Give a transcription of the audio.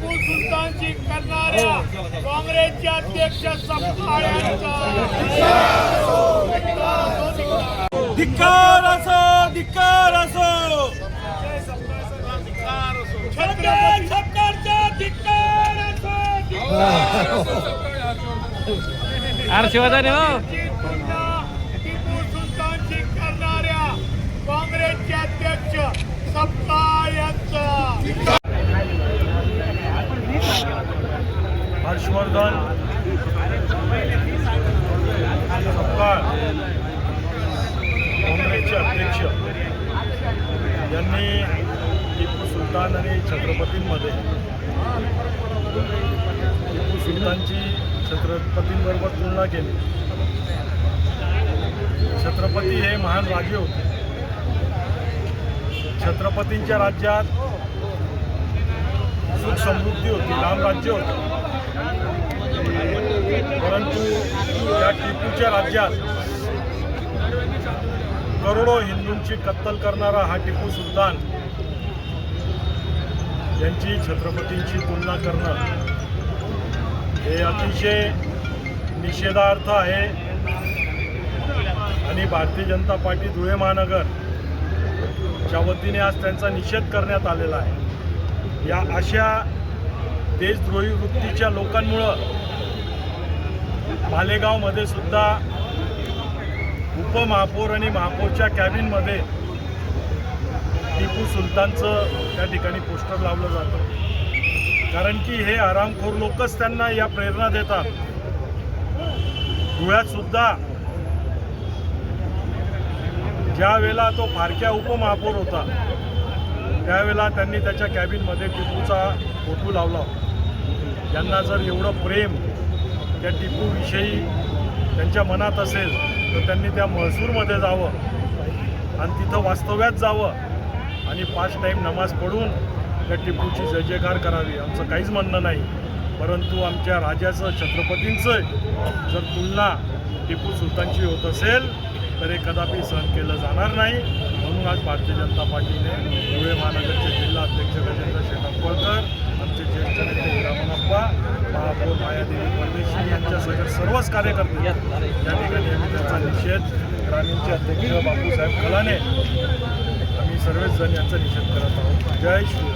टिपू सुलतानची करणाऱ्या काँग्रेसचे अध्यक्ष संपाळ्यांचा धिक्कार असो, धिक्कार असो, सरकारचा धिक्कार असो, शिवाजी हो टिपू सुलतानची करणाऱ्या काँग्रेसचे अध्यक्ष संपाळ्यांचा हर्षवर्धन सपकाळ काँग्रेसचे अध्यक्ष यांनी टिपू सुलतान आणि छत्रपतींमध्ये टिपू सुलतानची छत्रपतींबरोबर तुलना केली. छत्रपती हे महान राजे होते. छत्रपतींच्या राज्यात सुख समृद्धी होती, रामराज्य होते. परंतु या टिपूच्या राज्यात करोडो हिंदूंची कत्तल करणारा हा टिपू सुलतान यांची छत्रपतींची तुलना करणं हे अतिशय निषेधार्थ आहे आणि भारतीय जनता पार्टी धुळे महानगरच्या वतीने आज त्यांचा निषेध करण्यात आलेला आहे. या अशा देशद्रोही वृत्तीच्या लोकांमुळं मालेगावमध्ये सुद्धा उपमहापौर आणि महापौरच्या कॅबिनमध्ये टिपू सुलतानचं त्या ठिकाणी पोस्टर लावलं जातं. कारण की हे आरामखोर लोकच त्यांना या प्रेरणा देतात. धुळ्यात सुद्धा ज्या वेळेला तो फारक्या उपमहापौर होता त्यावेळेला त्यांनी त्याच्या कॅबिनमध्ये टिपूचा फोटो लावला. यांना जर एवढं प्रेम त्या टिपूविषयी त्यांच्या मनात असेल तर त्यांनी त्या महसूरमध्ये जावं आणि तिथं वास्तव्यात जावं आणि 5 टाईम नमाज पढून त्या टिपूची जय जयकार करावी. आमचं काहीच म्हणणं नाही, परंतु आमच्या राजाचं छत्रपतींचं जर तुलना टिपू सुलतानची होत असेल तर हे कदापि सहन केलं जाणार नाही. म्हणून आज भारतीय जनता पार्टीने धुळे महानगरचे जिल्हा अध्यक्ष गजेंद्र शेटापळकर, आमचे ज्येष्ठ नेते हिरामनप्पा, महापौर मायादेवी परदेशी यांच्यासह सर्वच कार्यकर्ते या ठिकाणी आम्ही त्यांचा निषेध, ग्रामीणचे अध्यक्ष बापूसाहेब खलाने, आम्ही सर्वच जण यांचा निषेध करत आहोत. जय श्री